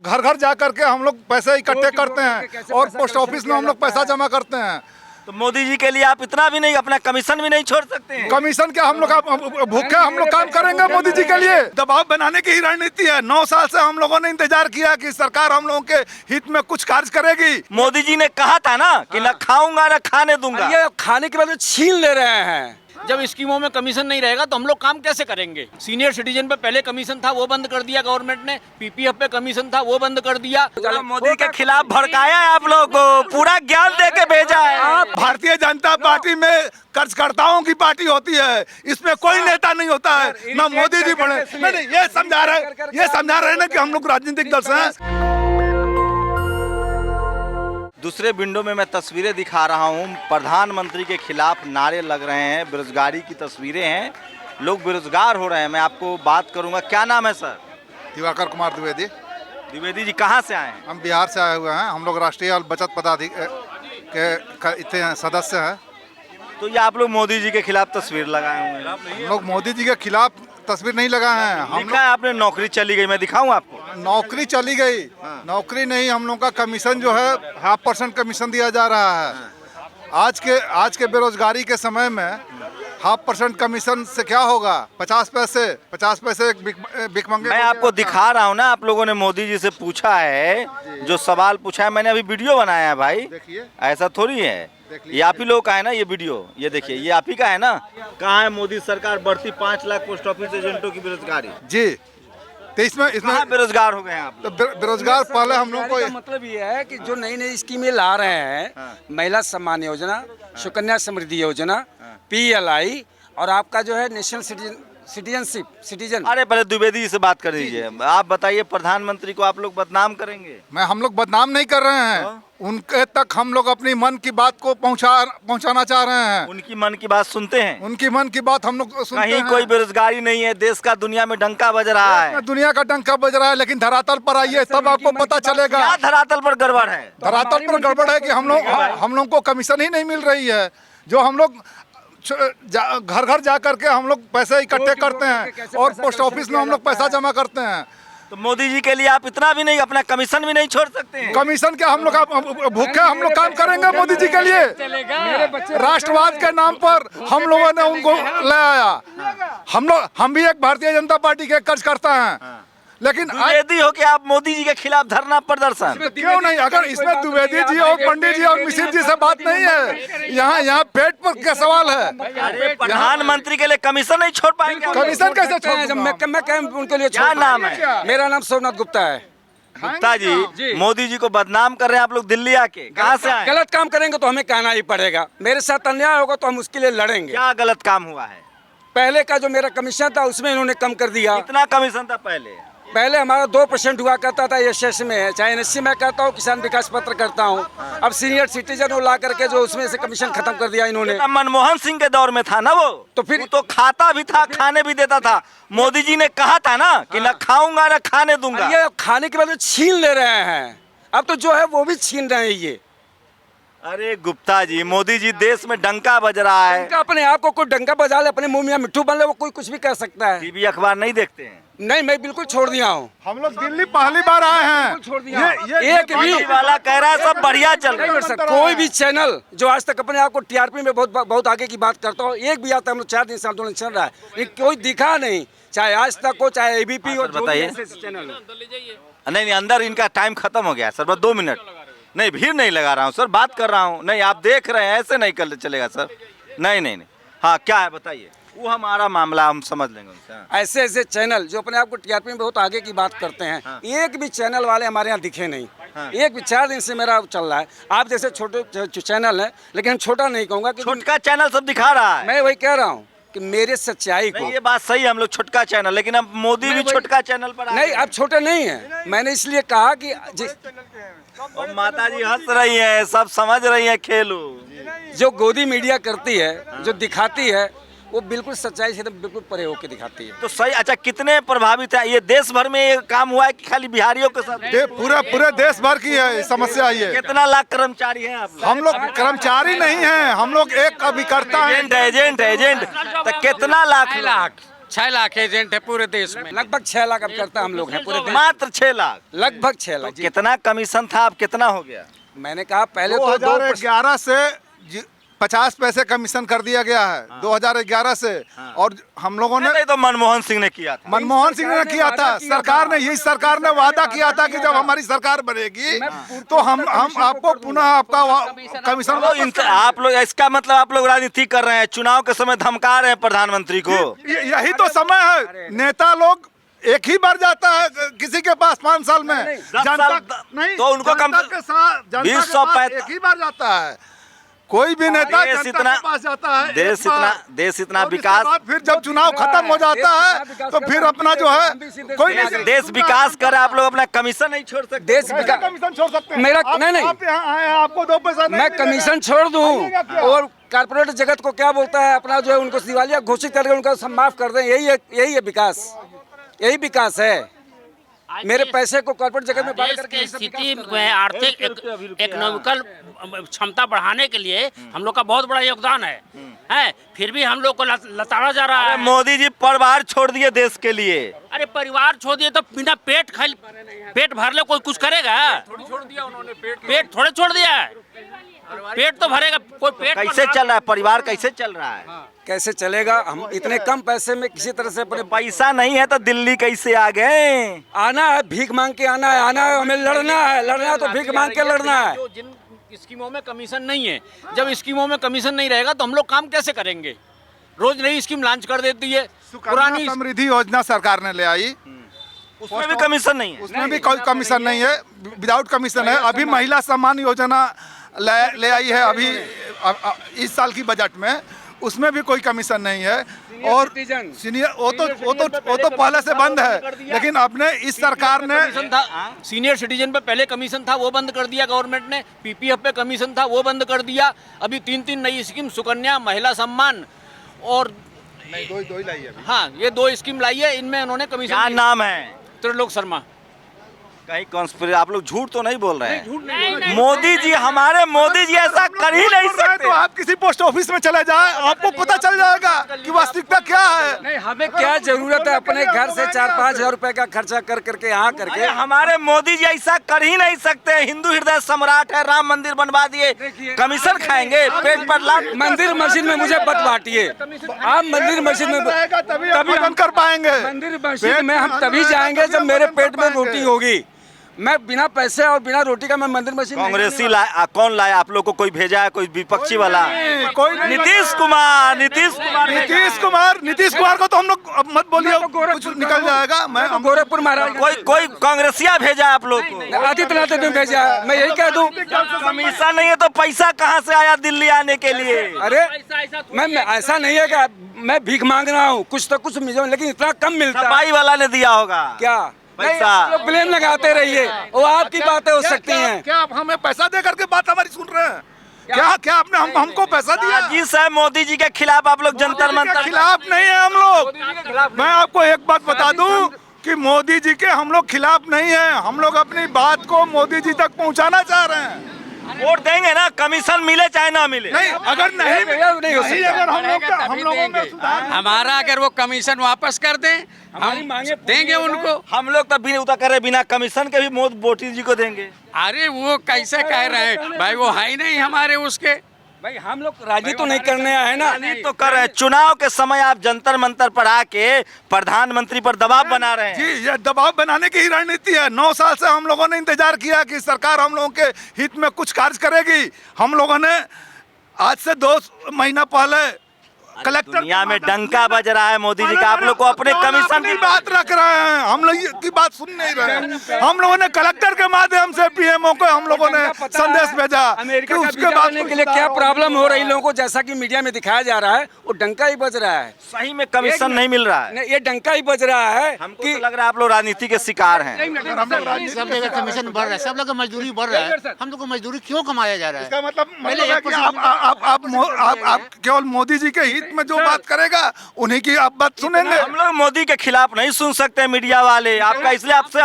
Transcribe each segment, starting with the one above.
घर घर जा करके हम लोग पैसे इकट्ठे करते हैं और पोस्ट ऑफिस में हम लोग पैसा जमा करते हैं। तो मोदी जी के लिए आप इतना भी नहीं, अपना कमीशन भी नहीं छोड़ सकते हैं? कमीशन के हम लोग भूखे हम लोग काम करेंगे मोदी जी के लिए। दबाव बनाने की ही रणनीति है। 9 साल से हम लोगों ने इंतजार किया कि सरकार हम लोगों के हित में कुछ कार्य करेगी। मोदी जी ने कहा था ना कि न खाऊंगा न खाने दूंगा। ये खाने के बाद छीन ले रहे हैं। जब स्कीमों में कमीशन नहीं रहेगा तो हम लोग काम कैसे करेंगे? सीनियर सिटीजन पे पहले कमीशन था, वो बंद कर दिया गवर्नमेंट ने। पीपीएफ पे कमीशन था, वो बंद कर दिया। मोदी के खिलाफ भड़काया है आप लोगों को, पूरा ज्ञान दे के भेजा है। भारतीय जनता पार्टी में कर्जकर्ताओं की पार्टी होती है, इसमें कोई नेता नहीं होता है। ना मोदी जी बने, नहीं ये समझा रहे हैं ना कि हम लोग राजनीतिक दल से हैं। दूसरे विंडो में मैं तस्वीरें दिखा रहा हूँ। प्रधानमंत्री के खिलाफ नारे लग रहे हैं, बेरोजगारी की तस्वीरें हैं, लोग बेरोजगार हो रहे हैं। मैं आपको बात करूंगा। क्या नाम है सर? दिवाकर कुमार द्विवेदी। द्विवेदी जी कहाँ से आए हैं? हम बिहार से आए हुए हैं। हम लोग राष्ट्रीय बचत के सदस्य हैं। तो ये आप लोग मोदी जी के खिलाफ तस्वीर लगाए हुए हैं? हम लोग मोदी जी के खिलाफ तस्वीर नहीं लगाए हैं। हम लिखा है आपने नौकरी चली गई। मैं दिखाऊं आपको? नौकरी चली गई। नौकरी नहीं, हम लोग का कमीशन जो है 0.5% कमीशन दिया जा रहा है। आज के बेरोजगारी के समय में 0.5% कमीशन से क्या होगा? 50 पैसे एक भिख मंगे। मैं आपको दिखा रहा हूँ ना। आप लोगों ने मोदी जी से पूछा है, जो सवाल पूछा है, मैंने अभी वीडियो बनाया है भाई। देखिए, ऐसा थोड़ी है। ये आप ही लोग का है ना ये वीडियो? ये देखिए, ये आप ही का है ना? कहाँ है मोदी सरकार बढ़ती 5 लाख पोस्ट ऑफिस एजेंटों की बेरोजगारी? जी, तो इसमें बेरोजगार हो गए हैं आप? तो बेरोजगार पहले हम लोग को मतलब ये है कि जो नई नई स्कीमें ला रहे हैं, महिला सम्मान योजना, सुकन्या समृद्धि योजना, PLI और आपका जो है नेशनल सिटीजन। अरे पहले द्विवेदी जी से बात कर दीजिए। आप बताइए, प्रधानमंत्री को आप लोग बदनाम करेंगे? हम लोग बदनाम नहीं कर रहे हैं। उनके तक हम लोग अपनी मन की बात को पहुंचाना चाह रहे हैं। उनकी मन की बात सुनते हैं? उनकी मन की बात हम लोग सुनते हैं। कहीं कोई बेरोजगारी नहीं है, देश का दुनिया में डंका बज रहा है। दुनिया का डंका बज रहा है, लेकिन धरातल पर आइए तब आपको पता चलेगा। क्या धरातल पर गड़बड़ है? धरातल पर गड़बड़ है कि हम लोग को कमीशन ही नहीं मिल रही है। जो हम लोग घर घर जा करके हम लोग पैसे इकट्ठे करते हैं और पोस्ट ऑफिस में हम लोग पैसा जमा करते हैं। तो मोदी जी के लिए आप इतना भी नहीं, अपना कमीशन भी नहीं छोड़ सकते हैं? कमीशन के हम लोग भूखे हम लोग काम करेंगे मोदी जी के लिए। राष्ट्रवाद के नाम पर हम लोगों ने उनको ले आया। हम भी एक भारतीय जनता पार्टी के कर्जकर्ता हैं, लेकिन द्विवेदी हो कि आप मोदी जी के खिलाफ धरना प्रदर्शन क्यों नहीं? अगर इसमें द्विवेदी जी और पंडित जी और मिश्र जी से बात नहीं है, यहाँ पेट पर क्या सवाल है? प्रधानमंत्री के लिए कमीशन नहीं छोड़ पाएंगे? कमीशन कैसे छोड़? मैं उनके लिए क्या नाम है? मेरा नाम सोमनाथ गुप्ता है। गुप्ता जी, मोदी जी को बदनाम कर रहे हैं आप लोग दिल्ली आके। कहाँ से आए? गलत काम करेंगे तो हमें कहना ही पड़ेगा। मेरे साथ अन्याय होगा तो हम उसके लिए लड़ेंगे। क्या गलत काम हुआ है? पहले का जो मेरा कमीशन था उसमें इन्होंने कम कर दिया। कितना कमीशन था पहले हमारा 2% हुआ करता था। एसएस में है, चाहे NSC में करता हूँ, किसान विकास पत्र करता हूँ। अब सीनियर सिटीजन ला करके जो उसमें से कमीशन खत्म कर दिया इन्होंने। मनमोहन सिंह के दौर में था ना वो, तो फिर तो खाता भी था, खाने भी देता था। मोदी जी ने कहा था ना कि न खाऊंगा न खाने दूंगा। ये खाने के बाद छीन ले रहे हैं। अब तो जो है वो भी छीन रहे हैं ये। अरे गुप्ता जी, मोदी जी देश में डंका बज रहा है। अपने आप को कोई डंका बजा ले, अपने मुंह में मिट्टू बन ले, वो कोई कुछ भी कर सकता है। टीवी अखबार नहीं देखते हैं? नहीं, मैं बिल्कुल छोड़ दिया हूँ। हम लोग दिल्ली पहली बार आए हैं। छोड़ दिया। एक भी वाला कह रहा है सब बढ़िया चल रहा है। कोई भी चैनल जो आज तक अपने आप को TRP में बहुत आगे की बात करता हूँ, एक भी आता हम लोग 4 दिन से आंदोलन चल रहा है, कोई दिखा नहीं। चाहे आज तक हो, चाहे ABP हो, बताइए। चैनल नहीं, अंदर इनका टाइम खत्म हो गया सर, बस 2 मिनट। नहीं, भीड़ नहीं लगा रहा हूँ सर, बात कर रहा हूँ। नहीं, आप देख रहे हैं, ऐसे नहीं कर चलेगा सर। नहीं। हाँ, क्या है बताइए? वो हमारा मामला हम समझ लेंगे उनसे। ऐसे चैनल जो अपने आप को TRP में बहुत आगे की बात करते हैं, एक भी चैनल वाले हमारे यहाँ दिखे नहीं। एक भी 4 दिन से मेरा चल रहा है। आप जैसे छोटे चैनल है, लेकिन हम छोटा नहीं कहूँगा कि छोटका चैनल सब दिखा रहा है। मैं वही कह रहा हूँ कि मेरे सच्चाई को। ये बात सही है, हम लोग छोटका चैनल, लेकिन अब मोदी भी छोटका चैनल पर नहीं, अब छोटे नहीं है। मैंने इसलिए कहा कि और माता जी हंस रही है, सब समझ रही है खेल। जो गोदी मीडिया करती है, जो दिखाती है, वो बिल्कुल सच्चाई से बिल्कुल परे होकर दिखाती है। तो सही। अच्छा, कितने प्रभावित है? ये देश भर में ये काम हुआ है कि खाली बिहारियों के साथ? पूरे देश भर की है समस्या ये। कितना लाख कर्मचारी हैं आप? हम लोग कर्मचारी नहीं हैं, हम लोग एक अभिकर्ता हैं। एजेंट। तो कितना लाख? 6 लाख एजेंट है पूरे देश में। लगभग 6 लाख अब करता हम लोग हैं पूरे देश। मात्र 6 लाख। लगभग 6 लाख जी। कितना कमीशन था, अब कितना हो गया? मैंने कहा पहले तो 2011 से 50 पैसे कमीशन कर दिया गया है 2011 से। और हम लोगों ने नहीं तो मनमोहन सिंह ने किया था। मनमोहन सिंह ने किया था, सरकार ने, यही सरकार ने वादा किया था कि जब हमारी सरकार बनेगी तो हम आपको पुनः आपका कमीशन। तो आप लोग, इसका मतलब आप लोग राजनीति कर रहे हैं, चुनाव के समय धमका रहे हैं प्रधानमंत्री को। यही तो समय है। नेता लोग एक ही बार जाता है किसी के पास 5 साल में, नहीं तो उनको कम जनता के साथ, जनता के 20 पास एक ही बार जाता है। कोई भी नेता जनता के पास जाता है, देश इतना विकास, फिर जब चुनाव खत्म हो जाता है तो फिर अपना जो है कोई नहीं, देश विकास करे, आप लोग अपना कमीशन नहीं छोड़ सकते। देश विकास कमीशन छोड़ सकते हैं। मेरा आप यहाँ आए हैं, आपको 2 पैसा नहीं मैं मिलेगा। कमीशन छोड़ दूं आइएगा क्या? और कारपोरेट जगत को क्या बोलता है, अपना जो है उनको दिवालिया घोषित करके उनका सब माफ कर दें। यही है विकास, यही विकास है। मेरे पैसे को कॉर्पोरेट जगत में देश की स्थिति में आर्थिक इकोनॉमिकल क्षमता बढ़ाने के लिए हम लोग का बहुत बड़ा योगदान है। फिर भी हम लोग को लताड़ा जा रहा है। मोदी जी परिवार छोड़ दिए देश के लिए। अरे परिवार छोड़ दिए तो बिना पेट भर ले कोई कुछ करेगा? छोड़ दिया उन्होंने, पेट थोड़े छोड़ दिया है, पेट तो भरेगा कोई। पेट कैसे चल रहा है परिवार, कैसे चल रहा है? कैसे चलेगा? हम इतने कम पैसे में किसी तरह से अपने पैसा नहीं है तो दिल्ली कैसे आ गए? आना है, भीख मांग के आना है, हमें लड़ना है तो भीख मांग के लड़ना है। जिन स्कीमों में कमीशन नहीं है, जब स्कीमों में कमीशन नहीं रहेगा तो हम लोग काम कैसे करेंगे? रोज नई स्कीम लॉन्च कर देती है, पुरानी समृद्धि योजना सरकार ने ले आई, उसमें भी कमीशन नहीं है। उसमें भी कोई कमीशन नहीं है, विदाउट कमीशन है। अभी महिला सम्मान योजना ले आई है अभी इस साल की बजट में, उसमें भी कोई कमीशन नहीं है। और सीनियर वो तो पहले से बंद है, लेकिन अपने इस सरकार ने सीनियर सिटीजन पे पहले कमीशन था वो बंद कर दिया गवर्नमेंट ने। पीपीएफ पे कमीशन था वो बंद कर दिया। अभी 3 नई स्कीम, सुकन्या, महिला सम्मान और दो ही लाई है। हाँ, ये 2 स्कीम लाई है, इनमें उन्होंने कमीशन। क्या नाम है? त्रिलोक शर्मा। कहीं कॉन्स्पिरेसी, आप लोग झूठ तो नहीं बोल रहे हैं? मोदी जी, हमारे मोदी जी ऐसा कर ही नहीं सकते। तो आप किसी पोस्ट ऑफिस में चले जाएं, आपको पता चल जाएगा कि वास्तविकता क्या है। नहीं, हमें क्या जरूरत है अपने घर से 4-5 हजार रुपए का खर्चा करके यहाँ करके? हमारे मोदी जी ऐसा कर ही नहीं सकते। हिंदू हृदय सम्राट है, राम मंदिर बनवा दिए, कमीशन खाएंगे, पेट पर लाख। मंदिर मस्जिद में मुझे मत बांटिए। आप मंदिर मस्जिद में तभी हम कर पाएंगे। मंदिर मस्जिद में हम तभी जाएंगे जब मेरे पेट में रोटी होगी। मैं बिना पैसे और बिना रोटी का मैं मंदिर मस्जिद कांग्रेसी कौन लाया आप लोग को? कोई भेजा है, कोई विपक्षी वाला? कोई नहीं। नीतीश कुमार को तो हम लोग मत बोलिए, कुछ निकल जाएगा। मैं गोरखपुर महाराज कोई कांग्रेसिया भेजा है आप लोग को? आदित्यनाथ ने भेजा है, मैं यही कह दूं। कमीशन नहीं है तो पैसा कहाँ से आया दिल्ली आने के लिए? अरे मैं ऐसा नहीं है कि मैं भीख मांग रहा हूँ, कुछ तो कुछ मिले, लेकिन इतना कम मिलता है। सफाई वाला ने दिया होगा क्या पैसा? ब्लेम लगाते रहिए, वो आपकी बातें हो सकती हैं। क्या आप हमें पैसा दे करके बात हमारी सुन रहे हैं? क्या आपने हमको पैसा दिया? जी साहब, मोदी जी के खिलाफ आप लोग जंतर मंतर खिलाफ नहीं है हम लोग। मैं आपको एक बात बता दूं कि मोदी जी के हम लोग खिलाफ नहीं है। हम लोग अपनी बात को मोदी जी तक पहुंचाना चाह रहे हैं। वोट देंगे ना, कमीशन मिले चाहे ना मिले। नहीं, अगर नहीं हो सकता, अगर हम लोगों में सुधार, हमारा अगर वो कमीशन वापस कर दें, हम देंगे उनको। हम लोग तो बिना उतर करे, बिना कमीशन के भी मोदी जी को देंगे। अरे वो कैसे कह रहे हैं भाई, वो है ही नहीं हमारे उसके। भाई हम लोग राजनीति तो नहीं करने आए ना। तो कर रहे हैं। चुनाव के समय आप जंतर मंतर पर आके प्रधानमंत्री पर दबाव बना रहे हैं। जी, ये दबाव बनाने की ही रणनीति है। 9 साल से हम लोगों ने इंतजार किया कि सरकार हम लोगों के हित में कुछ कार्य करेगी। हम लोगों ने आज से 2 महीना पहले कलेक्टर दुनिया में डंका बज रहा है मोदी जी का, आप लोग को अपने कमीशन की बात रख रहे हैं। हम लोग की बात सुन नहीं रहे हैं। हम लोगों ने कलेक्टर के माध्यम से पीएमओ को हम लोगों ने संदेश भेजा कि उसके बाद के लिए क्या प्रॉब्लम हो रही लोगों को, जैसा कि मीडिया में दिखाया जा रहा है, वो डंका ही बज रहा है। सही में कमीशन नहीं मिल रहा है। ये डंका ही बज रहा है। हमको तो लग रहा है आप लोग राजनीति के शिकार हैं। सब जगह कमीशन बढ़ रहा है, सब लोग का मजदूरी बढ़ रहा है। हम लोग को मजदूरी क्यों कमाया जा रहा है? इसका मतलब है कि आप केवल मोदी जी के हित सब्जेक्ट में जो बात करेगा उन्हीं की आप बात सुनेंगे। हम लोग मोदी के खिलाफ नहीं सुन सकते मीडिया वाले आपका, इसलिए आपसे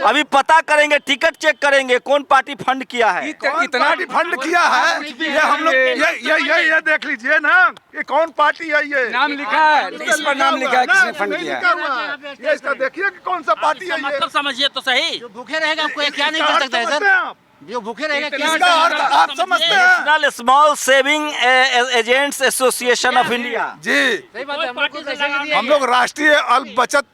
अभी पता करेंगे, टिकट चेक करेंगे कौन पार्टी फंड किया है। इतना फंड किया है ये हम लोग ये देख लीजिए ना, ये कौन पार्टी है, ये नाम लिखा है, इस पर नाम लिखा है किसने फंड नहीं किया लिखा है। हुआ है। ये इसका देखिए कि कौन सा पार्टी है ये। मतलब समझिए तो सही। जो भूखे रहेगा आपको क्या नहीं कर सकता है समझते सर, हैं आप? जो भूखे रहेगा क्या इसका अर्थ आप समझते हैं? National Small Saving Agents Association of India. जी, सही बात है, हम लोग को पैसे नहीं दिए हम लोग राष्ट्रीय अल्प बचत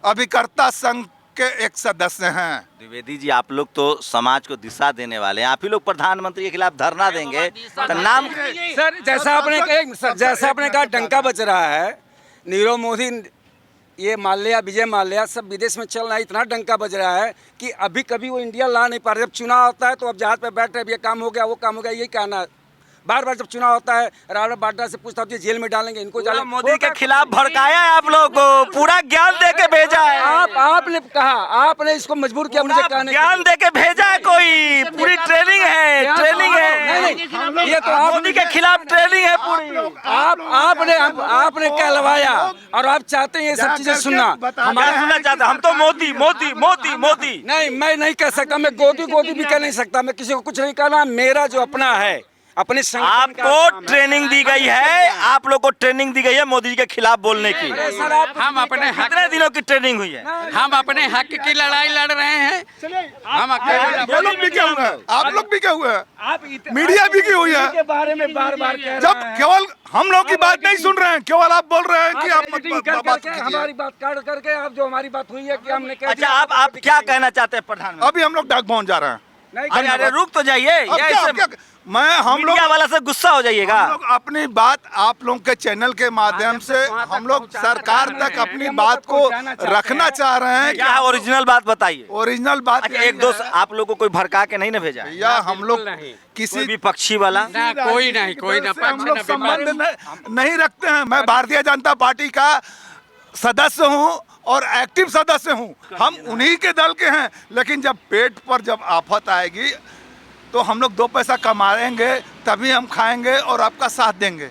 अभिकर्ता संघ के एक सदस्य हैं। द्विवेदी जी, आप लोग तो समाज को दिशा देने वाले हैं, आप ही लोग प्रधानमंत्री के खिलाफ धरना देंगे तो नाम सर जैसा आपने कहा डंका बज रहा है, नीरव मोदी, ये माल्या, विजय माल्या सब विदेश में चल रहा है, इतना डंका बज रहा है कि अभी कभी वो इंडिया ला नहीं पा रहे। जब चुनाव होता है तो अब जहाज पे बैठ रहे, ये काम हो गया, वो काम हो गया, यही कहना है। बार बार जब चुनाव होता है रावण बाड्डा से पूछता हूँ जेल में डालेंगे, इनको पूरा डालेंगे। मोदी के खिलाफ भड़काया है आप लोग को, पूरा ज्ञान दे के भेजा है। आपने कहा, आपने इसको मजबूर किया मुझे कहने के ज्ञान दे के भेजा है, कोई पूरी ट्रेनिंग है, लिए। ट्रेनिंग है। नहीं, ये तो आप मोदी के खिलाफ ट्रेनिंग है पूरी। आपने कहलवाया और आप चाहते हैं ये सब चीजें सुनना। हमारा सुनना चाहता, हम तो मोदी मोदी मोदी मोदी। नहीं, मैं नहीं कह सकता, मैं गोदी भी कह नहीं सकता, मैं किसी को कुछ नहीं कहना। मेरा जो अपना है, अपने संगठन का आपको काम है। ट्रेनिंग दी गई है, आप लोग को ट्रेनिंग दी गई है मोदी जी के खिलाफ बोलने की। सर, आप हम अपने हक कितने दिनों की ट्रेनिंग हुई है? हम अपने हक की लड़ाई लड़ रहे हैं। हम ये लोग भी क्या हुआ है, आप लोग भी क्या हुआ है, आप मीडिया भी की हुई है। के बारे में बार बार कह जब रहे हैं। केवल हम लोग की बात नहीं सुन रहे हैं, केवल आप बोल रहे हैं कि आप एडिटिंग बात करके कीजिए। हमारी बात काट करके आप जो हमारी बात हुई है कि हमने कह अच्छा, दिया, आप क्या कहना चाहते हैं प्रधानमंत्री? अभी हम लोग डाक भवन जा रहे हैं। नहीं, अरे अरे रुक तो जाइए, अब या क्या- इससे अब क्या- मैं हम लोग मीडिया वाला से गुस्सा हो जाइएगा। हम लोग अपनी बात आप लोगों के चैनल के माध्यम से हम लोग सरकार तक अपनी बात को रखना चाह रहे हैं। क्या है ओरिजिनल बात बताइए। ओरिजिनल बात अच्छा, यही एक दो है, आप लोग को कोई भड़का के नहीं ना भेजा है? भैया हम लोग कोई किसी भी पक्षी वाला? ना कोई नहीं, कोई ना से हम पक्ष लोग ना संबंध विपक्ष। नहीं रखते हैं। मैं भारतीय जनता पार्टी का सदस्य हूं और एक्टिव सदस्य हूं। हम उन्हीं के दल के हैं, लेकिन जब पेट पर जब आफत आएगी तो हम लोग दो पैसा कमाएंगे तभी हम खाएंगे और आपका साथ देंगे।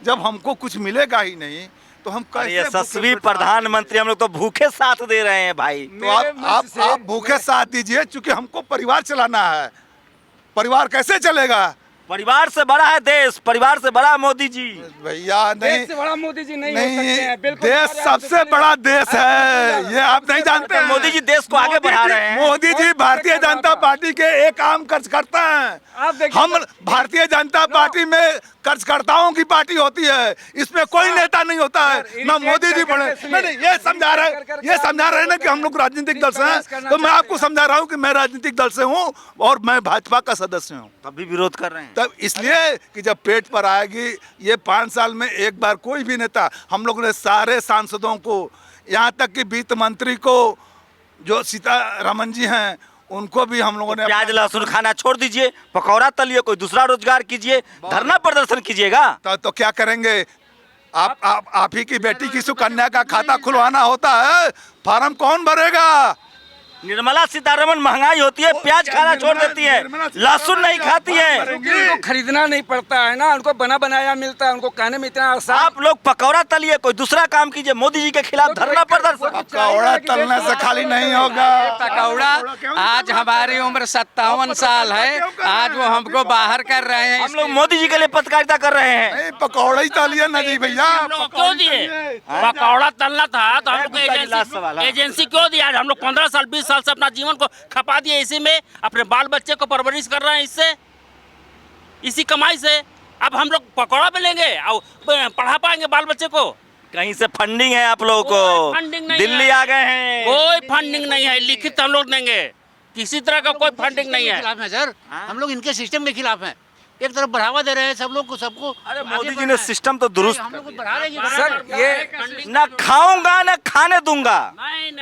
जब हमको कुछ मिलेगा ही नहीं तो हम अरे कैसे यशस्वी भूखे पेट प्रधानमंत्री, हम लोग तो भूखे साथ दे रहे हैं भाई। तो आप भूखे साथ दीजिए, क्योंकि हमको परिवार चलाना है। परिवार कैसे चलेगा परिवार से बड़ा है देश, परिवार से बड़ा मोदी जी। भैया? नहीं देश से बड़ा मोदी जी नहीं हो सकते नहीं, हैं, बिल्कुल देश सारे आप सबसे देखते बड़ा हैं। देश है, ये आप नहीं जानते हैं। मोदी जी देश को आगे बढ़ा रहे हैं। मोदी जी भारतीय जनता पार्टी के एक काम खर्च करता है। आप देखिए हम भारतीय जनता पार्टी में कर्जकर्ताओं की पार्टी होती है, इसमें कोई नेता नहीं होता है। ना मोदी जी बड़े नहीं, ये समझा रहे हैं ना कि हम लोग राजनीतिक दल से हैं। तो मैं आपको समझा रहा हूँ कि मैं राजनीतिक दल से हूँ और मैं भाजपा का सदस्य हूँ। तब भी विरोध कर रहे हैं। तब इसलिए कि जब पेट पर आएगी, ये 5 साल में एक बार कोई भी नेता, हम लोगों ने सारे सांसदों को, यहाँ तक कि वित्त मंत्री को जो सीतारमन जी हैं उनको भी हम लोगों ने प्याज लहसुन खाना छोड़ दीजिए, पकौड़ा तलिए, कोई दूसरा रोजगार कीजिए, धरना प्रदर्शन कीजिएगा। तो क्या करेंगे? आप ही की बेटी की सुकन्या का खाता खुलवाना होता है, फार्म कौन भरेगा? निर्मला सीतारमन महंगाई होती है, प्याज खाना छोड़ देती है, लहसुन नहीं खाती है। उनको खरीदना नहीं पड़ता है ना, उनको बना बनाया मिलता है, उनको कहने में इतना आसान। आप लोग पकौड़ा तलिए, कोई दूसरा काम कीजिए, मोदी जी के खिलाफ धरना प्रदर्शन। पकौड़ा तलने से खाली नहीं होगा। पकौड़ा आज हमारी उम्र 57 साल है, आज वो हमको बाहर कर रहे हैं। हम लोग मोदी जी के लिए पत्रकारिता कर रहे हैं। नहीं, पकौड़ा ही तलिए ना जी भैया। क्यों दिए? पकौड़ा तलना था तो हम लोग बताइए, लास्ट सवाल, हाँ। एजेंसी क्यों दिया? हम लोग 15 साल 20 साल से अपना जीवन को खपा दिए इसी में, अपने बाल बच्चे को परवरिश कर रहे हैं इससे, इसी कमाई से। अब हम लोग पकौड़ा मिलेंगे और पढ़ा पाएंगे बाल बच्चे को? कहीं से फंडिंग है आप लोगों कोई को? फंडिंग नहीं दिल्ली है। आ गए हैं। कोई फंडिंग नहीं है, लिखित हम लोग देंगे, किसी तरह का कोई फंडिंग नहीं है। खिलाफ है सर, हम लोग इनके सिस्टम के खिलाफ हैं। एक तरफ बढ़ावा दे रहे हैं सब लोग को, सबको। अरे आगे मोदी जी बढ़ना ने है। सिस्टम तो दुरुस्त हम कर लोग को दिया। बढ़ा रहे हैं। सर ये ना खाऊंगा ना खाने दूंगा। नहीं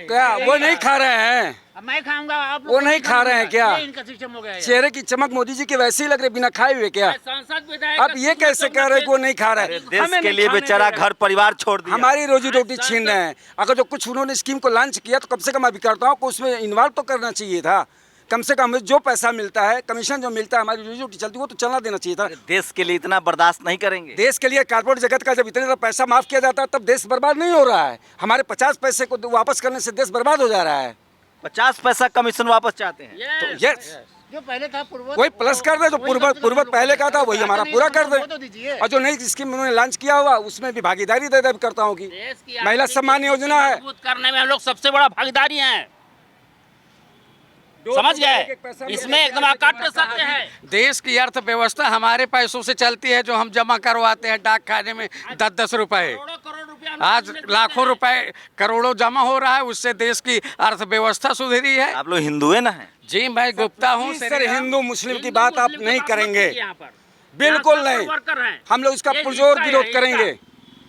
क्या वो नहीं खा रहे हैं? अब मैं खाऊंगा, आप लोग वो नहीं खा रहे हैं क्या? ये इनका सिस्टम हो गया है। चेहरे की चमक मोदी जी के वैसे ही लग रहे बिना खाए हुए क्या? सांसद विधायक आप ये कैसे कह रहे हैं कि वो नहीं खा रहे अरे हैं? देश हमें के नहीं लिए खाने बेचारा दे रहे हैं। घर परिवार छोड़ दिया। हमारी रोजी रोटी छीन रहे हैं। अगर जो कुछ उन्होंने स्कीम को लॉन्च किया तो कम से कम अभिकर्ताओं को उसमें इन्वॉल्व तो करना चाहिए था। कम से कम हमें जो पैसा मिलता है, कमीशन जो मिलता है, हमारी रोजी रोटी चलती है, वो तो चलना देना चाहिए था। देश के लिए इतना बर्दाश्त नहीं करेंगे। देश के लिए कारपोरेट जगत का जब इतने ज़्यादा पैसा माफ किया जाता है तब देश बर्बाद नहीं हो रहा है। हमारे 50 पैसे को वापस करने से देश बर्बाद हो जा रहा है। 50 पैसा कमीशन वापस चाहते हैं। तो ये जो पहले था पूर्ववत, वही प्लस कर दे, जो पूर्ववत पहले का था वही हमारा पूरा कर वो तो दे। दीजिए। और जो नई स्कीम उन्होंने लॉन्च किया हुआ उसमें भी भागीदारी दे करता हूँ कि महिला सम्मान योजना है, मजबूत करने में हम लोग सबसे बड़ा भागीदारी हैं। समझ गए, इसमें एकदम काट सकते हैं। देश की अर्थव्यवस्था हमारे पैसों से चलती है, जो हम जमा करवाते हैं डाक खाने में 10-10 रुपए। करोड़ रुपया आज लाखों रुपए, करोड़ों जमा हो रहा है, उससे देश की अर्थव्यवस्था सुधरी है। आप लोग हिंदू है ना? है जी मैं गुप्ता हूँ। सर हिंदू मुस्लिम की बात आप नहीं करेंगे, यहाँ पर बिल्कुल यहाँ पर नहीं। वर्कर हैं। हम लोग इसका ये पुरजोर एकता है, विरोध एकता। करेंगे।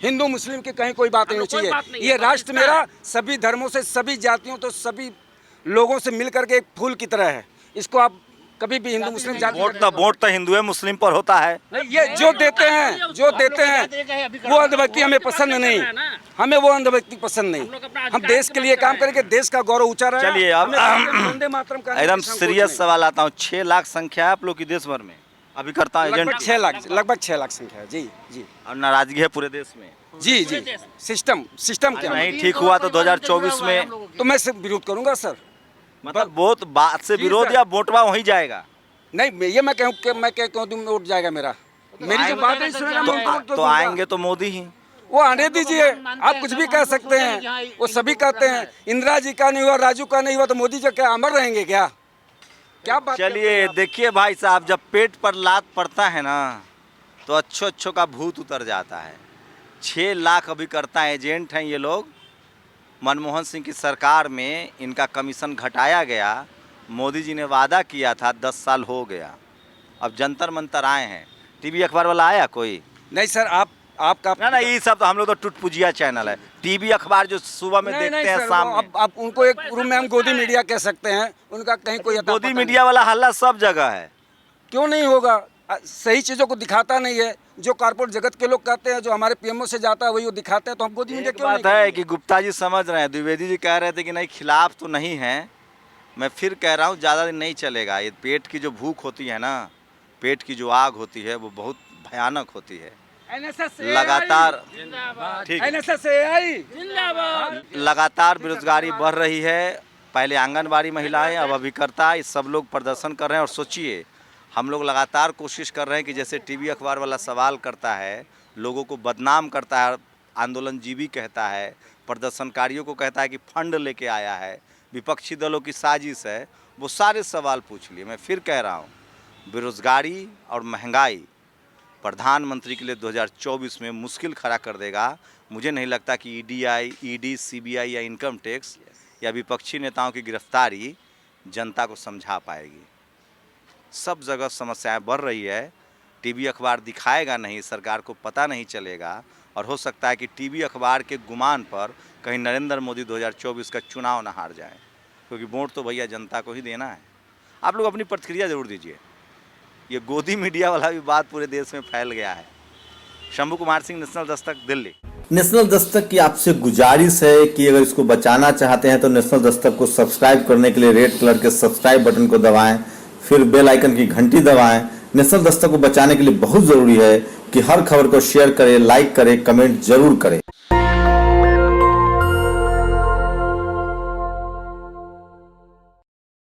हिंदू मुस्लिम की कहीं कोई बात नहीं कोई होनी बात नहीं चाहिए। है, ये बस राष्ट्र एकता मेरा है। सभी धर्मों से, सभी जातियों तो सभी लोगों से मिल करके एक फूल की तरह है। इसको आप कभी भी हिंदू मुस्लिम जाति वोट तो हिंदू है मुस्लिम पर होता है। नहीं, ये जो देते हैं, जो देते हैं वो अंधभक्ति हमें पसंद नहीं। हमें वो अंधभक्ति पसंद नहीं। हम देश के लिए काम करेंगे, देश का गौरव ऊंचा रहे। चलिए, अब वंदे मातरम का एकदम सीरियस सवाल आता हूँ। 6 लाख संख्या है आप लोग की देश भर में अभिकर्ता एजेंट लगभग 6 लाख, लगभग 6 लाख संख्या है। जी जी और नाराजगी है पूरे देश में। जी जी सिस्टम क्या है? नहीं ठीक हुआ तो 2024 में तो मैं सिर्फ विरोध करूंगा सर। मतलब बहुत बात से जी विरोध सर। या वोटवा वहीं जाएगा। नहीं ये मैं कहूँ कि मैं कहूँ तुम वोट जाएगा मेरा। मेरी जो बात नहीं सुनेगा मैं उनको वोट तो दूंगा। आएंगे तो मोदी ही। वो आने दीजिए, आप कुछ भी कह सकते हैं, वो सभी कहते हैं। इंदिरा जी का नहीं हुआ, राजू का नहीं हुआ तो मोदी जी क्या अमर रहेंगे क्या? क्या बात चलिए देखिए भाई साहब, जब पेट पर लात पड़ता है ना तो अच्छों का भूत उतर जाता है। 6 लाख अभिकर्ता एजेंट हैं ये लोग। मनमोहन सिंह की सरकार में इनका कमीशन घटाया गया। मोदी जी ने वादा किया था, 10 साल हो गया। अब जंतर मंतर आए हैं। टीवी अखबार वाला आया कोई? नहीं सर, आपका ना ये सब तो हम लोग तो टुटपुजिया चैनल है। टीवी अखबार जो सुबह में नहीं, देखते हैं सर, शाम में। अब आप उनको एक रूम में हम गोदी मीडिया कह सकते हैं। उनका कहीं कोई अता गोदी पता मीडिया वाला हल्ला सब जगह है। नहीं। क्यों नहीं होगा? सही चीज़ों को दिखाता नहीं है। जो कारपोरेट जगत के लोग कहते हैं, जो हमारे पीएमओ से जाता है वही वो दिखाते हैं, तो हम गोदी मीडिया एक क्यों बात नहीं है करेंगे? कि गुप्ता जी समझ रहे हैं, द्विवेदी जी कह रहे थे कि नहीं खिलाफ तो नहीं है। मैं फिर कह रहा हूँ ज़्यादा दिन नहीं चलेगा। ये पेट की जो भूख होती है ना, पेट की जो आग होती है वो बहुत भयानक होती है। लगातार ठीक है। लगातार बेरोजगारी बढ़ रही है। पहले आंगनबाड़ी महिलाएं, अब अभिकर्ता, ये सब लोग प्रदर्शन कर रहे हैं। और सोचिए, हम लोग लगातार कोशिश कर रहे हैं कि जैसे टीवी अखबार वाला सवाल करता है, लोगों को बदनाम करता है, आंदोलनजीवी कहता है, प्रदर्शनकारियों को कहता है कि फंड लेके आया है, विपक्षी दलों की साजिश है, वो सारे सवाल पूछ लिए। मैं फिर कह रहा हूँ, बेरोजगारी और महंगाई प्रधानमंत्री के लिए 2024 में मुश्किल खड़ा कर देगा। मुझे नहीं लगता कि ईडी, सीबीआई या इनकम टैक्स या विपक्षी नेताओं की गिरफ्तारी जनता को समझा पाएगी। सब जगह समस्याएं बढ़ रही है। टीवी अखबार दिखाएगा नहीं, सरकार को पता नहीं चलेगा। और हो सकता है कि टीवी अखबार के गुमान पर कहीं नरेंद्र मोदी 2024 का चुनाव ना हार जाए, क्योंकि वोट तो भैया जनता को ही देना है। आप लोग अपनी प्रतिक्रिया जरूर दीजिए। ये गोदी मीडिया वाला भी बात पूरे देश में फैल गया है। शंभू कुमार सिंह, नेशनल दस्तक, दिल्ली। नेशनल दस्तक की आपसे गुजारिश है कि अगर इसको बचाना चाहते हैं तो नेशनल दस्तक को सब्सक्राइब करने के लिए रेड कलर के सब्सक्राइब बटन को दबाएं, फिर बेल आइकन की घंटी दबाएं। नेशनल दस्तक को बचाने के लिए बहुत जरूरी है कि हर खबर को शेयर करें, लाइक करें, कमेंट जरूर करें।